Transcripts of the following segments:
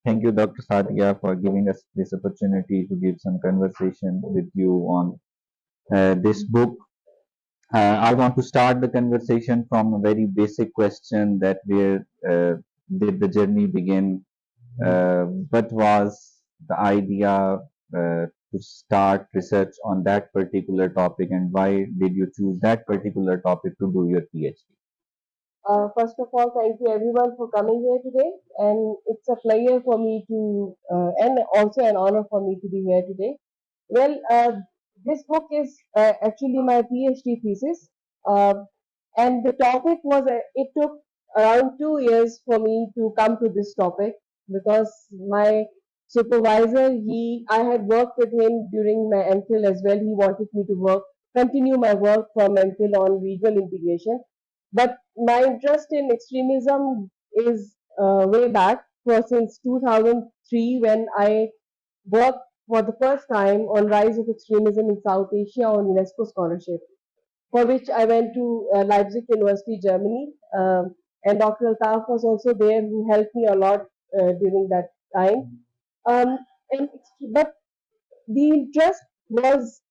Thank you, Dr. Sadia, for giving us this opportunity to give some conversation with you on this book. I want to start the conversation from a very basic question that where did the journey begin? What was the idea to start research on that particular topic, and why did you choose that particular topic to do your PhD? First of all, thank you everyone for coming here today, and it's a pleasure for me to, and also an honor for me to be here today. Well, this book is actually my PhD thesis, uh, and the topic was it took around 2 years for me to come to this topic because my supervisor, I had worked with him during my MPhil as well. He wanted me to continue my work from MPhil on regional integration, but my interest in extremism is way back for since 2003 when I worked for the first time on rise of extremism in South Asia on UNESCO scholarship, for which I went to Leipzig University, Germany, and Dr. Altaf was also there, who helped me a lot during that time. Um, and but the interest was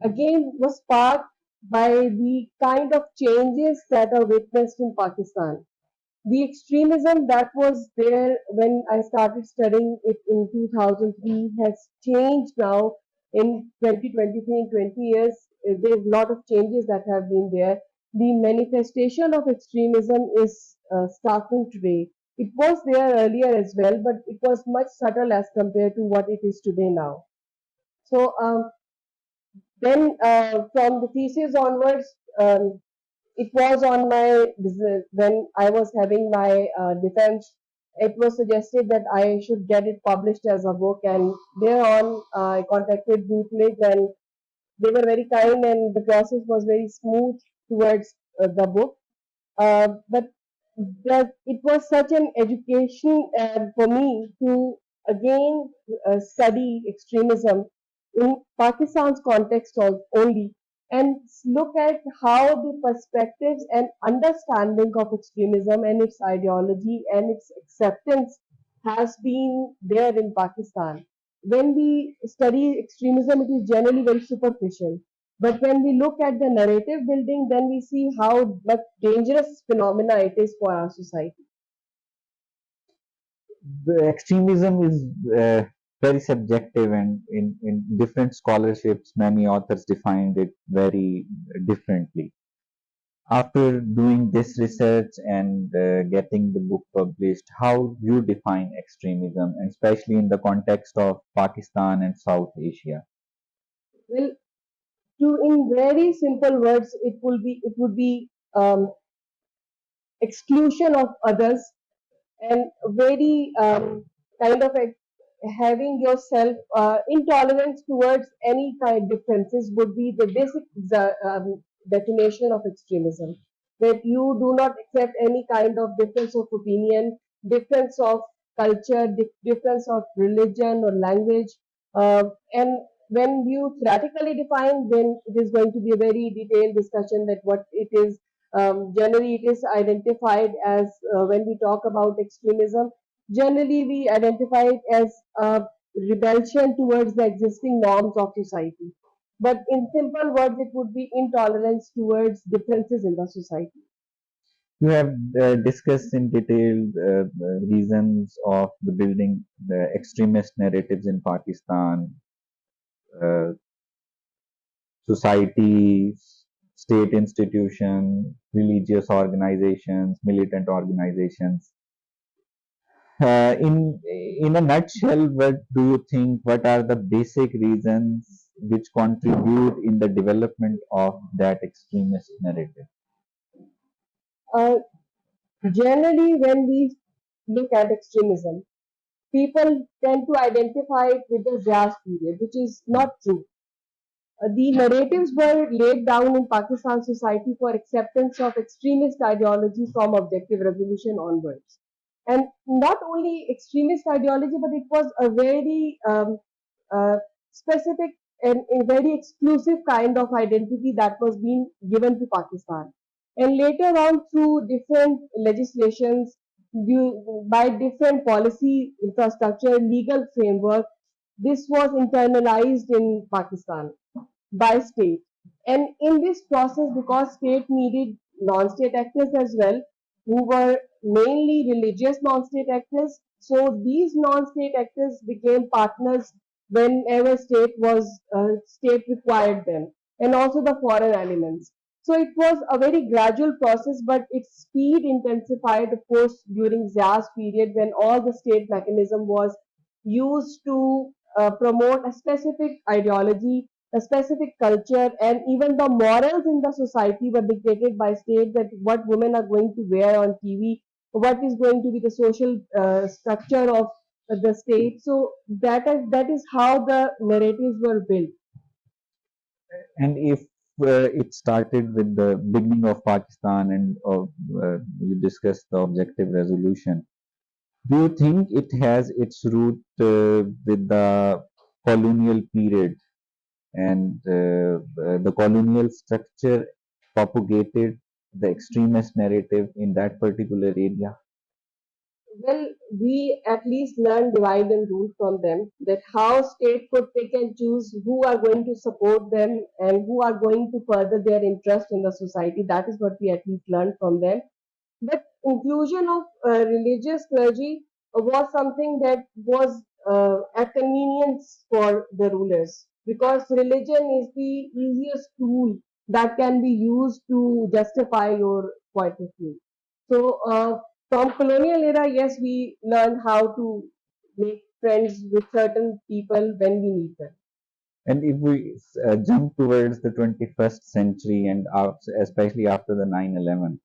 again was sparked by the kind of changes that are witnessed in Pakistan. The extremism that was there when I started studying it in 2003 has changed now in 2023. In 20 years, there's a lot of changes that have been there. The manifestation of extremism is starting today. It was there earlier as well, but it was much subtle as compared to what it is today now. So then from the thesis onwards, it was on my when I was having my defense. It was suggested that I should get it published as a book, and thereon I contacted Bootleg, and they were very kind, and the process was very smooth towards the book. But it was such an education for me to again study extremism in Pakistan's context only and look at how the perspectives and understanding of extremism and its ideology and its acceptance has been there in Pakistan. When we study extremism, it is generally very superficial. But when we look at the narrative building, then we see how much dangerous phenomena it is for our society. The extremism is very subjective, and in different scholarships, many authors defined it very differently. After doing this research and getting the book published, how you define extremism, and especially in the context of Pakistan and South Asia? Well, to in very simple words, it would be exclusion of others and very kind of having yourself intolerance towards any kind of differences would be the basic definition of extremism. That you do not accept any kind of difference of opinion, difference of culture, difference of religion or language, and when you theoretically define, then it is going to be a very detailed discussion that what it is. Generally, it is identified as when we talk about extremism. Generally, we identify it as a rebellion towards the existing norms of society. But in simple words, it would be intolerance towards differences in the society. You have discussed in detail the reasons of the building the extremist narratives in Pakistan, uh, societies, state institutions, religious organizations, militant organizations. In a nutshell, what do you think? What are the basic reasons which contribute in the development of that extremist narrative? Uh, Generally, when we look at extremism, people tend to identify it with the Ziyas period, which is not true. The narratives were laid down in Pakistan society for acceptance of extremist ideology from objective revolution onwards. And not only extremist ideology, but it was a very specific and a very exclusive kind of identity that was being given to Pakistan. And later on, through different legislations, by different policy infrastructure, legal framework. This was internalized in Pakistan by state. And in this process, because state needed non-state actors as well, who were mainly religious non-state actors, so these non-state actors became partners whenever state required them, and also the foreign elements. So it was a very gradual process, but its speed intensified, of course, during Zia's period when all the state mechanism was used to promote a specific ideology, a specific culture, and even the morals in the society were dictated by state, that what women are going to wear on TV, what is going to be the social structure of the state. So that is how the narratives were built. And if it started with the beginning of Pakistan and you discussed the objective resolution, do you think it has its root with the colonial period and the colonial structure propagated the extremist narrative in that particular area? Well, we at least learn divide and rule from them, that how state could pick and choose who are going to support them and who are going to further their interest in the society. That is what we at least learned from them. But inclusion of religious clergy was something that was at convenience for the rulers, because religion is the easiest tool that can be used to justify your point of view. So from colonial era, yes, we learned how to make friends with certain people when we meet them. And if we jump towards the 21st century and especially after the 9/11,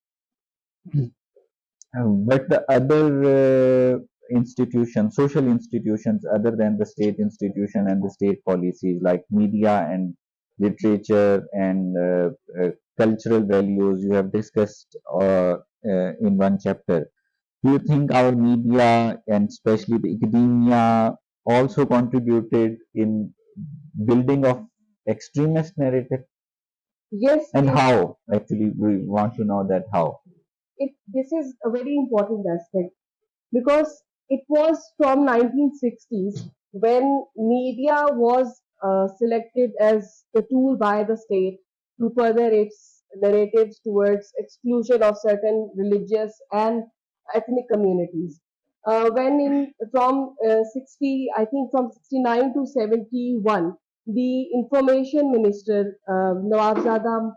but the other institutions, social institutions other than the state institution and the state policies like media and literature and cultural values you have discussed in one chapter. Do you think our media and especially the academia also contributed in building of extremist narrative? Yes, And how? Actually, we want to know that how. this is a very important aspect, because it was from 1960s when media was selected as the tool by the state to further its narratives towards exclusion of certain religious and ethnic communities. When in from 60, I think from 69 to 71, the information minister, Nawabzada,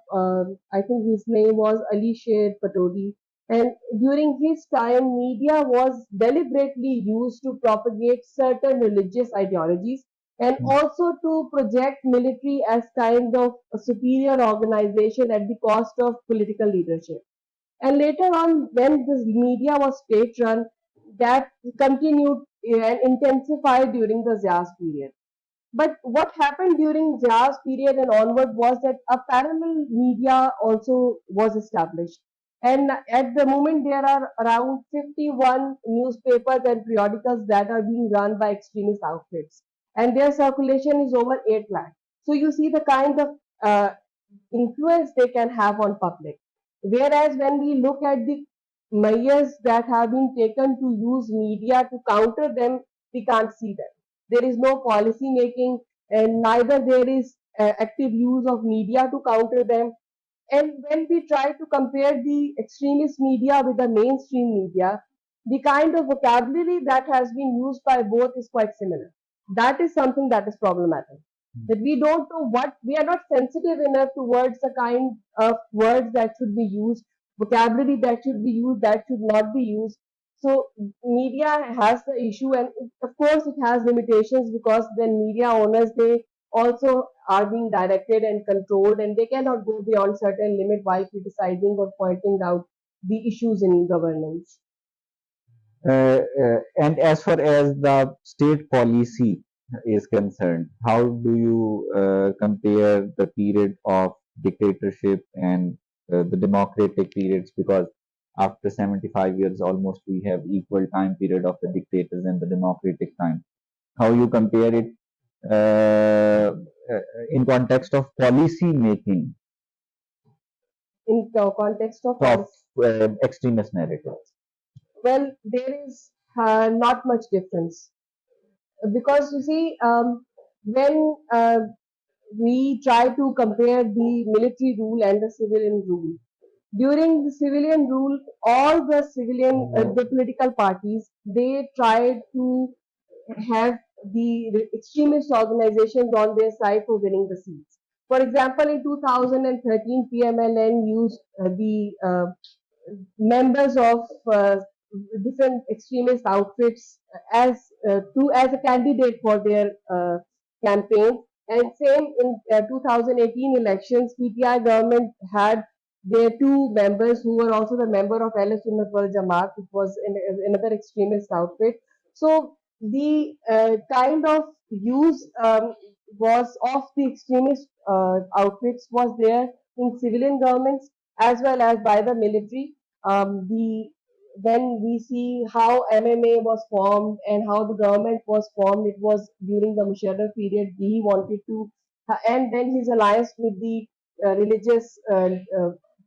I think his name was Ali Sher Patodi, and during his time, media was deliberately used to propagate certain religious ideologies and also to project military as kind of a superior organization at the cost of political leadership. And later on, when this media was state run, that continued and intensified during the Zia's period. But what happened during Zia's period and onward was that a parallel media also was established. And at the moment, there are around 51 newspapers and periodicals that are being run by extremist outfits. And their circulation is over 8 lakh. So you see the kind of influence they can have on public. Whereas when we look at the measures that have been taken to use media to counter them, we can't see them. There is no policy making, and neither there is active use of media to counter them. And when we try to compare the extremist media with the mainstream media, the kind of vocabulary that has been used by both is quite similar. That is something that is problematic. That we don't know what, we are not sensitive enough towards the kind of words that should be used, vocabulary that should be used, that should not be used. So media has the issue, and of course it has limitations, because then media owners, they also are being directed and controlled, and they cannot go beyond certain limit while criticizing or pointing out the issues in governance. And as far as the state policy is concerned, how do you compare the period of dictatorship and the democratic periods? Because after 75 years, almost we have equal time period of the dictators and the democratic time. How you compare it uh, in context of policy making In the context of of policy, extremist narratives? Well, there is not much difference because you see, when we try to compare the military rule and the civilian rule. During the civilian rule, all the the political parties, they tried to have the extremist organizations on their side for winning the seats. For example, in 2013, PMLN used the members of different extremist outfits as a candidate for their campaign. And same in 2018 elections, PTI government had their two members who were also the member of Al Sunnat wal Jamaat, which was another extremist outfit. So the kind of use was of the extremist outfits was there in civilian governments as well as by the military. The when we see how MMA was formed and how the government was formed, it was during the Musharraf period. He wanted to, and then his alliance with the religious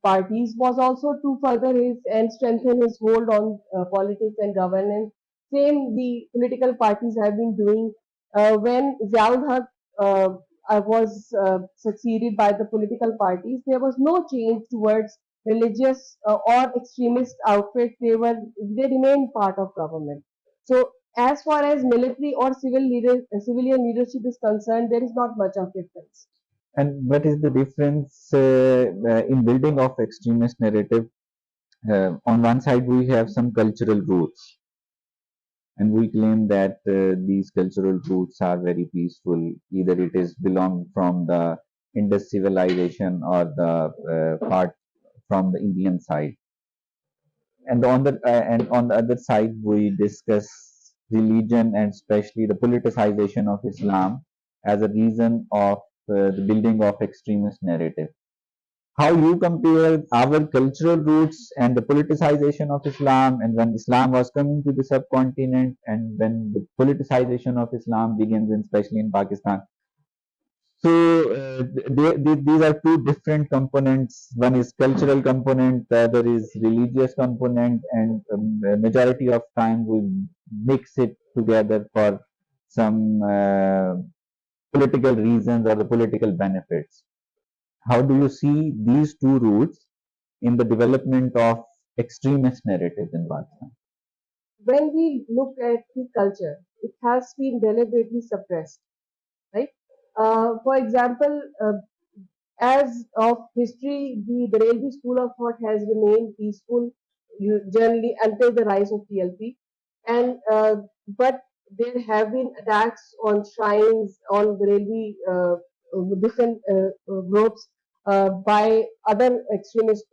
parties was also to further his and strengthen his hold on politics and governance. Same the political parties have been doing. When Ziaul Haq was succeeded by the political parties, there was no change towards religious or extremist outfits. They remained part of government. So as far as military or civilian leadership is concerned, there is not much of difference. And what is the difference in building of extremist narrative? On one side, we have some cultural roots, and we claim that these cultural roots are very peaceful. Either it is belong from the Indus civilization or the part from the Indian side. And on the other side, we discuss religion and especially the politicization of Islam as a reason of the building of extremist narrative. How you compare our cultural roots and the politicization of Islam, and when Islam was coming to the subcontinent, and when the politicization of Islam begins, especially in Pakistan. So these are two different components. One is cultural component, the other is religious component, and majority of time we mix it together for some political reasons or the political benefits. How do you see these two roots in the development of extremist narratives in Pakistan? When we look at the culture, it has been deliberately suppressed, right? For example, as of history, the Barelvi school of thought has remained peaceful generally until the rise of TLP, and but there have been attacks on shrines on Barelvi different groups by other extremist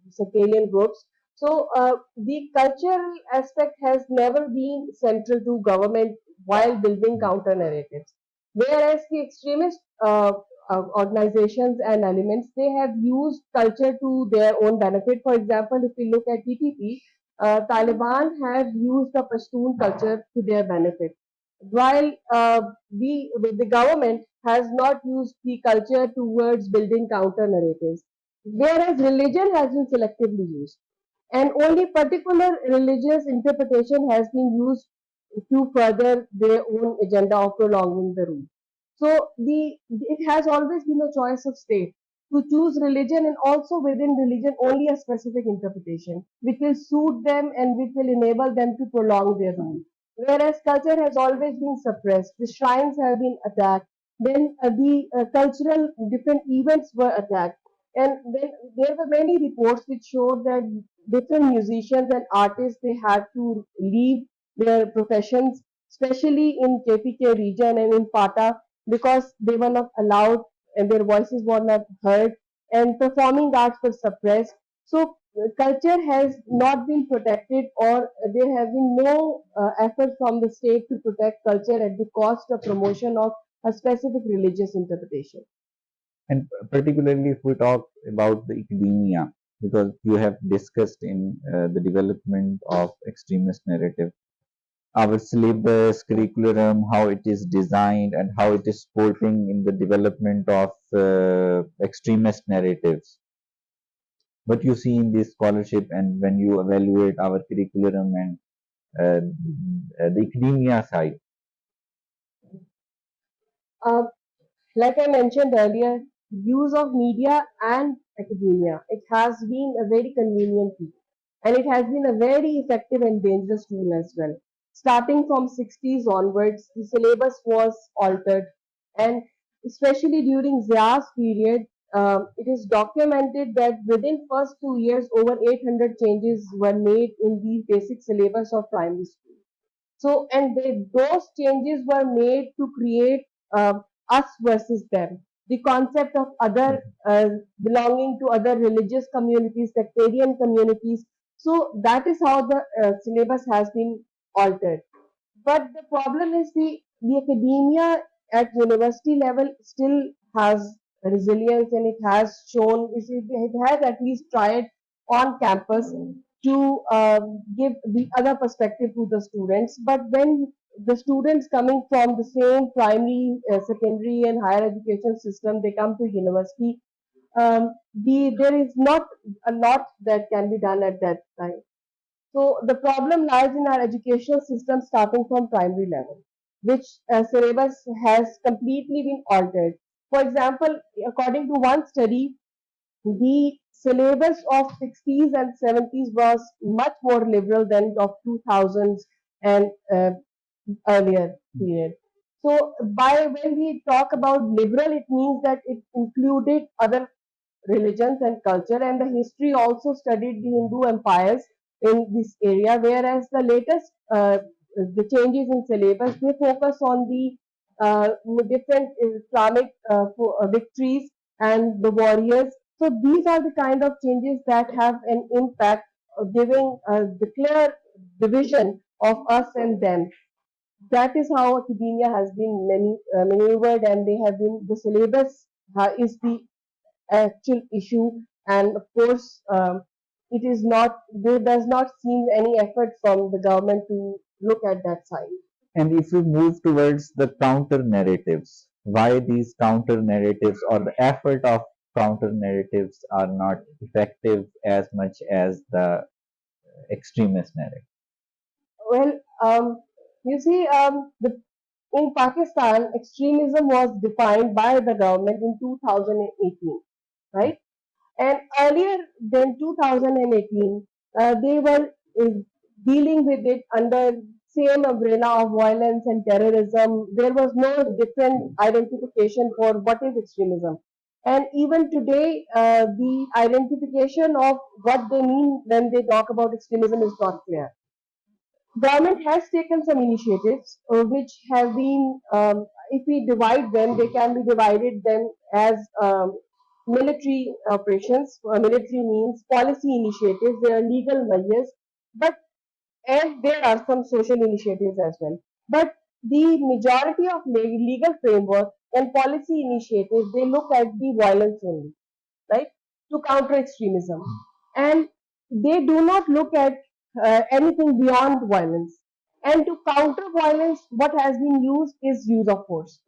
sectarian groups. So the cultural aspect has never been central to government while building counter narratives. Whereas the extremist organizations and elements, they have used culture to their own benefit. For example, if we look at TTP, Taliban have used the Pashtun culture to their benefit, while the government has not used the culture towards building counter narratives, whereas religion has been selectively used, and only particular religious interpretation has been used to further their own agenda of prolonging the rule. So it has always been a choice of state to choose religion, and also within religion only a specific interpretation which will suit them and which will enable them to prolong their rule. Whereas culture has always been suppressed, the shrines have been attacked, then the cultural different events were attacked, and then there were many reports which showed that different musicians and artists, they had to leave their professions, especially in KPK region and in Pata, because they were not allowed and their voices were not heard, and performing arts were suppressed. So culture has not been protected, or there have been no effort from the state to protect culture at the cost of promotion of a specific religious interpretation. And particularly if we talk about the academia, because you have discussed in the development of extremist narrative, our syllabus, curriculum, how it is designed, and how it is supporting in the development of extremist narratives. what you see in this scholarship and when you evaluate our curriculum and the academia side? Uh, like I mentioned earlier, use of media and academia, it has been a very convenient tool, and it has been a very effective and dangerous tool as well. Starting from 60s onwards, the syllabus was altered, and especially during Zia's period, it is documented that within first 2 years, over 800 changes were made in the basic syllabus of primary school. So, and those changes were made to create us versus them. The concept of other belonging to other religious communities, sectarian communities. So that is how the syllabus has been altered. But the problem is the academia at university level still has resilience, and it has shown, it has at least tried on campus to give the other perspective to the students. But when the students coming from the same primary, secondary, and higher education system, they come to university, there is not a lot that can be done at that time. So the problem lies in our educational system starting from primary level, which syllabus has completely been altered. For example, according to one study, the syllabus of 60s and 70s was much more liberal than of 2000s and earlier period. So by when we talk about liberal, it means that it included other religions and culture, and the history also studied the Hindu empires in this area, whereas the latest the changes in syllabus, they focus on the different Islamic victories and the warriors. So these are the kind of changes that have an impact, giving the clear division of us and them. That is how academia has been maneuvered, and they have been the syllabus is the actual issue. And of course, it is not, there does not seem any effort from the government to look at that side. And if we move towards the counter narratives, why these counter narratives or the effort of counter narratives are not effective as much as the extremist narrative? Well, you see, in Pakistan, extremism was defined by the government in 2018, right? And earlier than 2018, they were dealing with it under same umbrella of violence and terrorism. There was no different identification for what is extremism. And even today, the identification of what they mean when they talk about extremism is not clear. Government has taken some initiatives which have been, if we divide them, they can be divided them as military operations. Military means policy initiatives, there are legal measures, but and there are some social initiatives as well. But the majority of legal framework and policy initiatives, they look at the violence only, right, to counter extremism. And they do not look at anything beyond violence. And to counter violence, what has been used is use of force,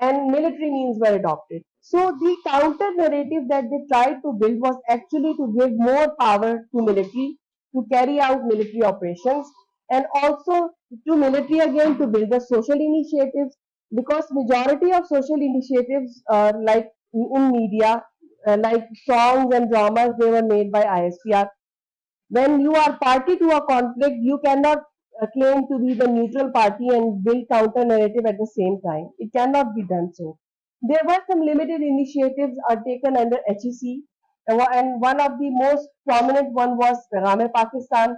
and military means were adopted. So the counter narrative that they tried to build was actually to give more power to military to carry out military operations, and also to military again to build the social initiatives, because majority of social initiatives like in media, like songs and dramas, they were made by ISPR. When you are party to a conflict, you cannot claim to be the neutral party and build counter narrative at the same time. It cannot be done so. There were some limited initiatives are taken under HEC, and one of the most prominent one was Rame Pakistan.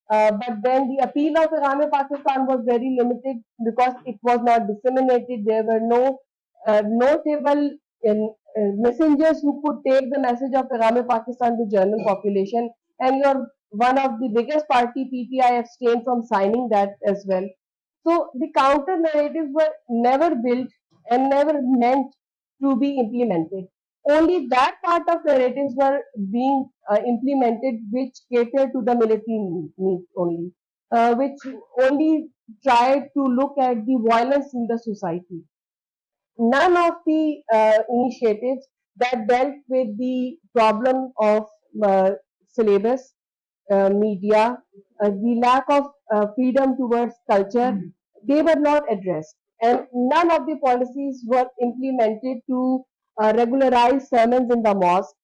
But then the appeal of Rame Pakistan was very limited because it was not disseminated. There were no notable messengers who could take the message of Rame Pakistan to general population, and your one of the biggest party PTI abstained from signing that as well. So the counter narratives were never built and never meant to be implemented. Only that part of narratives were being implemented which cater to the military needs only, which only tried to look at the violence in the society. None of the initiatives that dealt with the problem of syllabus, media, the lack of freedom towards culture, they were not addressed. And none of the policies were implemented to regularize sermons in the mosque,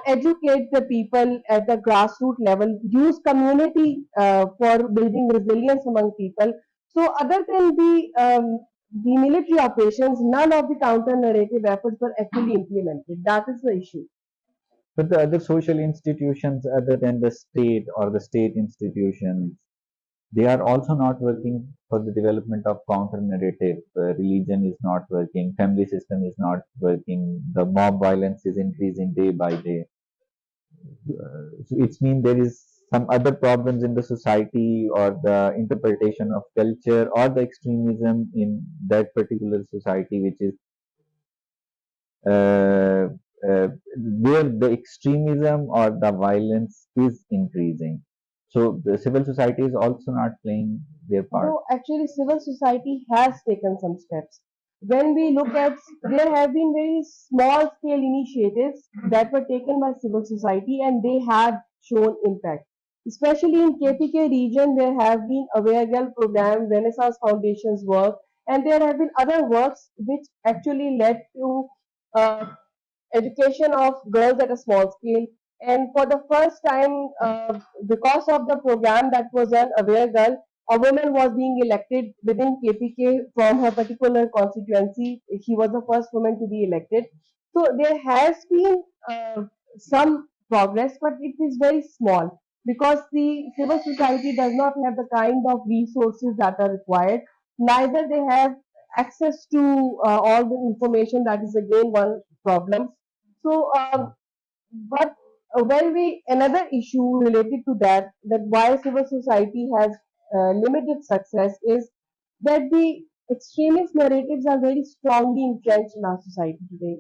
educate the people at the grassroots level, use community for building resilience among people. So, other than the military operations, none of the counter narrative efforts were actually implemented. That is the issue. But the other social institutions other than the state or the state institutions, they are also not working for the development of counter narrative. Religion is not working, family system is not working, the mob violence is increasing day by day. So it's mean there is some other problems in the society or the interpretation of culture or the extremism in that particular society, which is uh, uh, where the extremism or the violence is increasing. So the civil society is also not playing their part. No, actually, civil society has taken some steps. When we look at, there have been very small scale initiatives that were taken by civil society and they have shown impact. Especially in KPK region, there have been Aware Girl program, Renaissance Foundation's work, and there have been other works which actually led to uh, education of girls at a small scale. And for the first time, because of the program that was an Aware Girl, a woman was being elected within KPK from her particular constituency. She was the first woman to be elected. So there has been some progress, but it is very small because the civil society does not have the kind of resources that are required. Neither they have access to all the information. That is again one problem. So, but when we another issue related to that, that why civil society has limited success is that the extremist narratives are very strongly entrenched in our society today.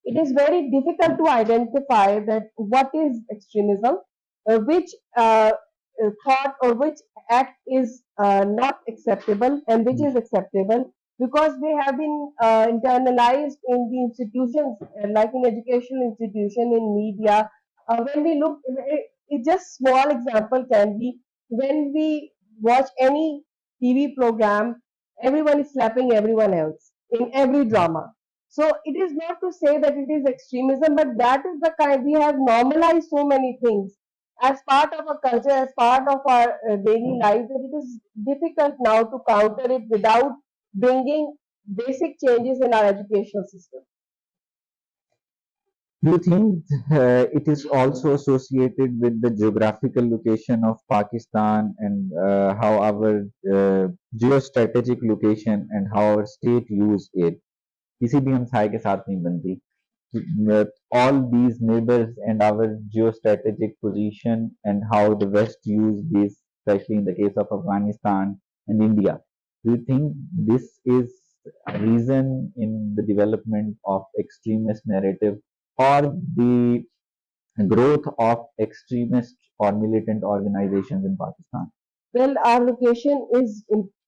It is very difficult to identify that what is extremism, which thought or which act is not acceptable and which is acceptable because they have been internalized in the institutions, like in educational institution, in media. When we look, it just small example can be when we watch any TV program, everyone is slapping everyone else in every drama. So it is not to say that it is extremism, but that is the kind we have normalized so many things as part of our culture, as part of our daily life, that it is difficult now to counter it without bringing basic changes in our educational system. Do you think it is also associated with the geographical location of Pakistan and how our geostrategic location and how our state use it? किसी भी हम साय के साथ नहीं बनती. All these neighbors and our geostrategic position and how the West use this, especially in the case of Afghanistan and India. Do you think this is a reason in the development of extremist narrative or the growth of extremist or militant organizations in Pakistan? Well, our location is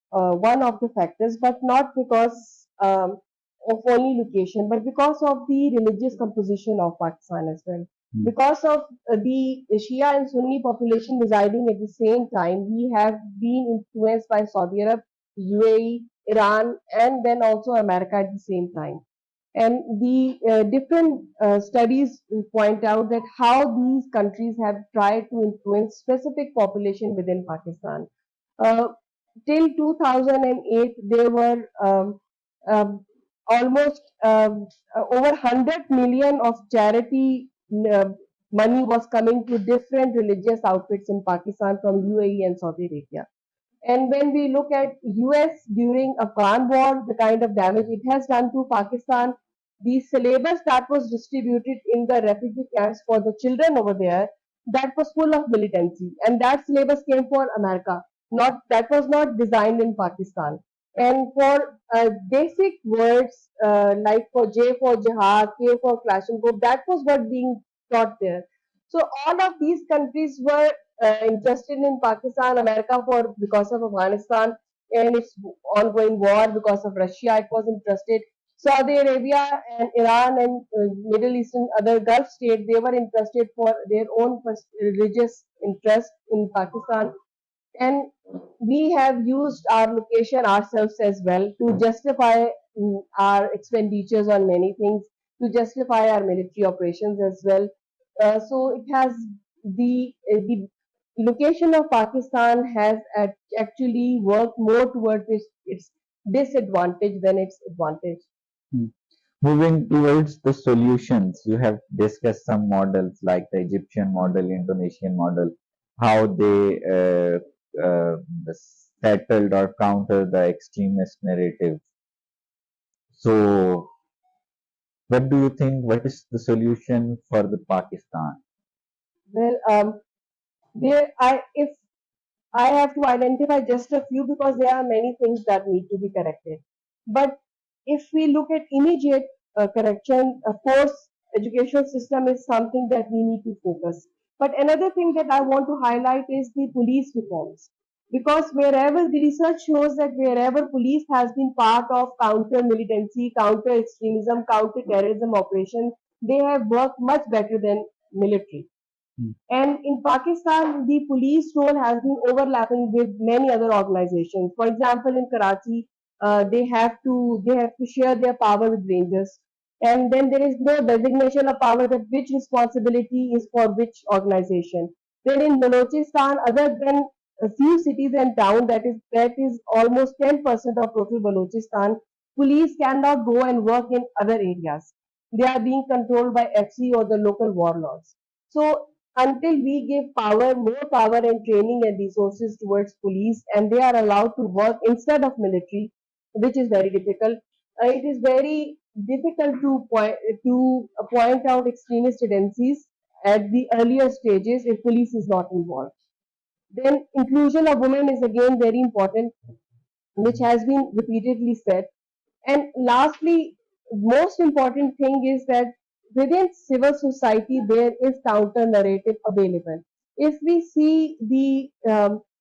one of the factors, but not because of only location, but because of the religious composition of Pakistan as well. Hmm. Because of the Shia and Sunni population residing at the same time, we have been influenced by Saudi Arab, UAE, Iran, and then also America at the same time. And the different studies point out that how these countries have tried to influence specific population within Pakistan. Uh, till 2008, there were um, almost over 100 million of charity uh, money was coming to different religious outfits in Pakistan from UAE and Saudi Arabia. And when we look at US during Afghan war, the kind of damage it has done to Pakistan, the syllabus that was distributed in the refugee camps for the children over there, that was full of militancy. And that syllabus came for America. Not that was not designed in Pakistan. And for basic words like for J for jihad, K for Kalashnikov, that was what being taught there. So all of these countries were interested in Pakistan, America for because of Afghanistan and its ongoing war because of Russia. It was interested. Saudi Arabia and Iran and Middle Eastern other Gulf states, they were interested for their own religious interest in Pakistan, and we have used our location ourselves as well to justify our expenditures on many things, to justify our military operations as well. So it has the location of Pakistan has actually worked more towards its disadvantage than its advantage. Hmm. Moving towards the solutions, you have discussed some models like the Egyptian model, Indonesian model, how they uh, settled or counter the extremist narrative. So, what do you think? What is the solution for the Pakistan? Well, if I have to identify just a few because there are many things that need to be corrected. But if we look at immediate correction, of course, education system is something that we need to focus. But another thing that I want to highlight is the police reforms. Because wherever the research shows that wherever police has been part of counter militancy, counter extremism, counter terrorism operations, they have worked much better than military. Hmm. And in Pakistan, the police role has been overlapping with many other organizations. For example, in Karachi, they have to share their power with rangers, and then there is no designation of power that which responsibility is for which organization. Then in Balochistan, other than a few cities and towns, that is almost 10% of total Balochistan, police cannot go and work in other areas. They are being controlled by FC or the local warlords. So until we give more power and training and resources towards police, and they are allowed to work instead of military, which is very difficult. It is very difficult to point out extremist tendencies at the earlier stages if police is not involved. Then inclusion of women is again very important, which has been repeatedly said. And lastly, most important thing is that within civil society there is counter narrative available. If we see the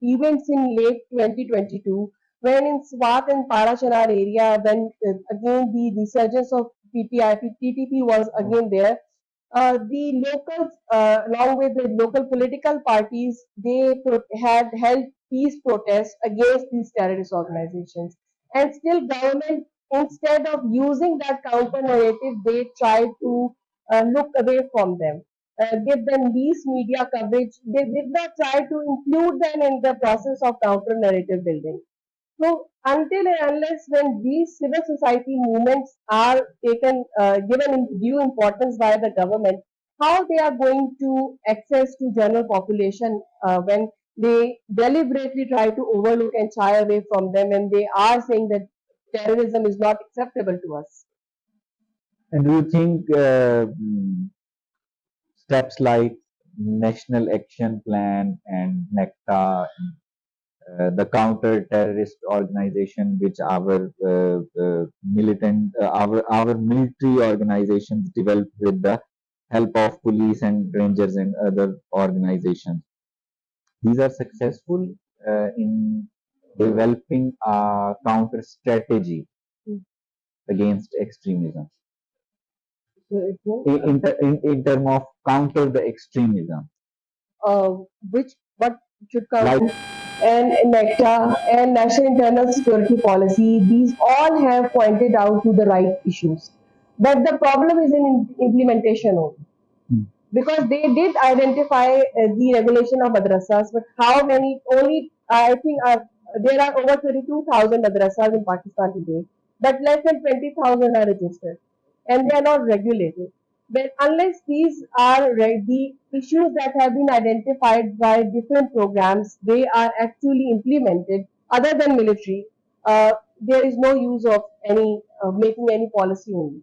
events in late 2022, when in Swat and Parachanar area, when again the resurgence of TTP was again there, the locals, along with the local political parties, they had held peace protests against these terrorist organizations. And still, government, instead of using that counter narrative, they tried to look away from them, give them least media coverage. They did not try to include them in the process of counter narrative building. So until and unless when these civil society movements are given due importance by the government, how they are going to access to general population when they deliberately try to overlook and shy away from them, and they are saying that terrorism is not acceptable to us. And do you think steps like National Action Plan and NECTA, the counter-terrorist organization, which our military organizations developed with the help of police and rangers and other organizations, these are successful in developing a counter strategy against extremism in terms of counter the extremism. uh, which what should come Like, and NECTA and National Internal Security Policy, these all have pointed out to the right issues. But the problem is in implementation only. hmm, Because they did identify the regulation of madrasas, but how many? Only I think there are over 32,000 madrasas in Pakistan today, but less than 20,000 are registered, and they are not regulated. But unless these are the issues that have been identified by different programs, they are actually implemented. Other than military, there is no use of any making any policy only.